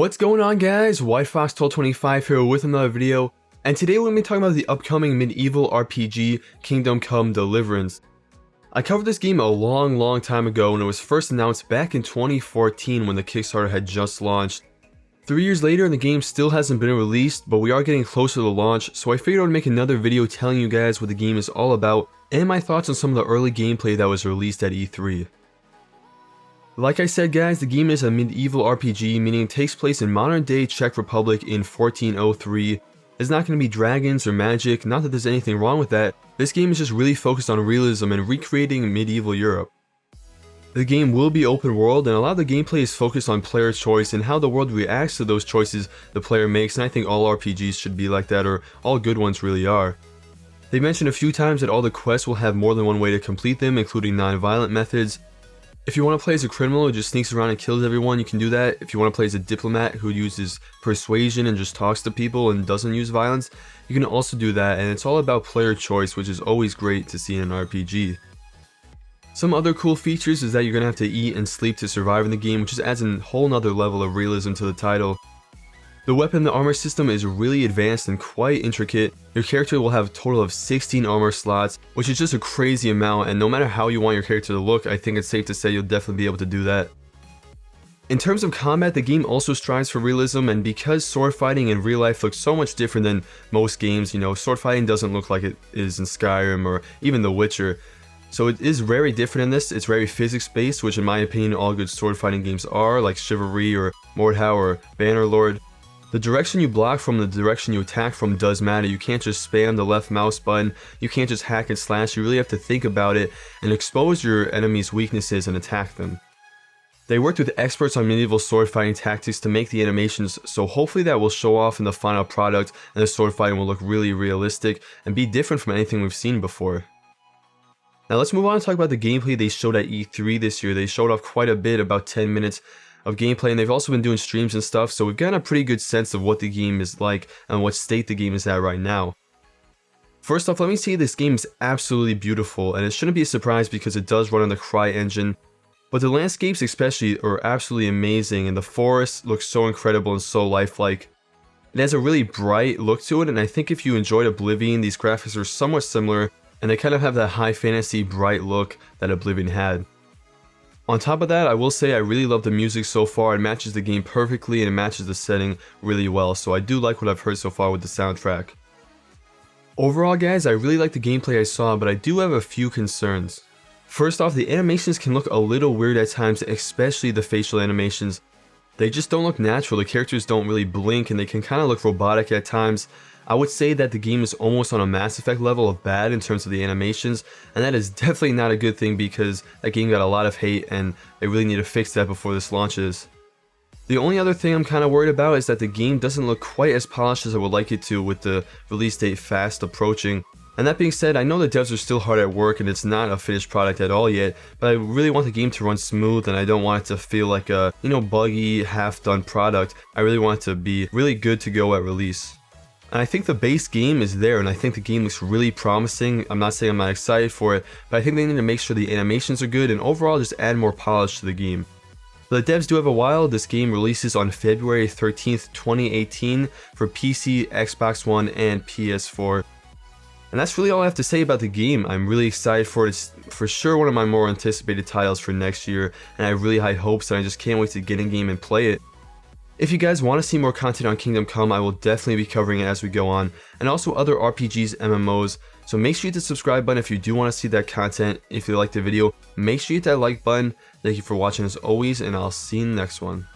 What's going on, guys? WhiteFox1225 here with another video, and today we're going to be talking about the upcoming medieval RPG Kingdom Come Deliverance. I covered this game a long time ago when it was first announced back in 2014 when the Kickstarter had just launched. 3 years later and the game still hasn't been released, but we are getting closer to launch, so I figured I would make another video telling you guys what the game is all about and my thoughts on some of the early gameplay that was released at E3. Like I said, guys, the game is a medieval RPG, meaning it takes place in modern day Czech Republic in 1403. There's not going to be dragons or magic, not that there's anything wrong with that. This game is just really focused on realism and recreating medieval Europe. The game will be open world, and a lot of the gameplay is focused on player choice and how the world reacts to those choices the player makes, and I think all RPGs should be like that, or all good ones really are. They mentioned a few times that all the quests will have more than one way to complete them, including non-violent methods. If you want to play as a criminal who just sneaks around and kills everyone, you can do that. If you want to play as a diplomat who uses persuasion and just talks to people and doesn't use violence, you can also do that, and it's all about player choice, which is always great to see in an RPG. Some other cool features is that you're going to have to eat and sleep to survive in the game, which just adds a whole nother level of realism to the title. The weapon and the armor system is really advanced and quite intricate. Your character will have a total of 16 armor slots, which is just a crazy amount, and no matter how you want your character to look, I think it's safe to say you'll definitely be able to do that. In terms of combat, the game also strives for realism, and because sword fighting in real life looks so much different than most games, sword fighting doesn't look like it is in Skyrim or even The Witcher. So it is very different in this. It's very physics-based, which in my opinion all good sword fighting games are, like Chivalry or Mordhau or Bannerlord. The direction you block from and the direction you attack from does matter. You can't just spam the left mouse button, you can't just hack and slash, you really have to think about it and expose your enemy's weaknesses and attack them. They worked with experts on medieval sword fighting tactics to make the animations, so hopefully that will show off in the final product and the sword fighting will look really realistic and be different from anything we've seen before. Now let's move on and talk about the gameplay they showed at E3 this year. They showed off quite a bit, about 10 minutes of gameplay, and they've also been doing streams and stuff, so we've gotten a pretty good sense of what the game is like and what state the game is at right now. First off, let me say this game is absolutely beautiful, and it shouldn't be a surprise because it does run on the Cry engine, but the landscapes especially are absolutely amazing, and the forest looks so incredible and so lifelike. It has a really bright look to it, and I think if you enjoyed Oblivion, these graphics are somewhat similar, and they kind of have that high fantasy bright look that Oblivion had. On top of that, I will say I really love the music so far. It matches the game perfectly and it matches the setting really well, so I do like what I've heard so far with the soundtrack. Overall, guys, I really like the gameplay I saw, but I do have a few concerns. First off, the animations can look a little weird at times, especially the facial animations. They just don't look natural, the characters don't really blink and they can kind of look robotic at times. I would say that the game is almost on a Mass Effect level of bad in terms of the animations, and that is definitely not a good thing because that game got a lot of hate and they really need to fix that before this launches. The only other thing I'm kind of worried about is that the game doesn't look quite as polished as I would like it to, with the release date fast approaching. And that being said, I know the devs are still hard at work and it's not a finished product at all yet, but I really want the game to run smooth and I don't want it to feel like a, buggy, half-done product. I really want it to be really good to go at release. And I think the base game is there, and I think the game looks really promising. I'm not saying I'm not excited for it, but I think they need to make sure the animations are good and overall just add more polish to the game. The devs do have a while. This game releases on February 13th, 2018 for PC, Xbox One, and PS4. And that's really all I have to say about the game. I'm really excited for it. It's for sure one of my more anticipated titles for next year, and I have really high hopes and I just can't wait to get in game and play it. If you guys want to see more content on Kingdom Come, I will definitely be covering it as we go on, and also other RPGs, MMOs, so make sure you hit the subscribe button if you do want to see that content. If you liked the video, make sure you hit that like button. Thank you for watching as always, and I'll see you in the next one.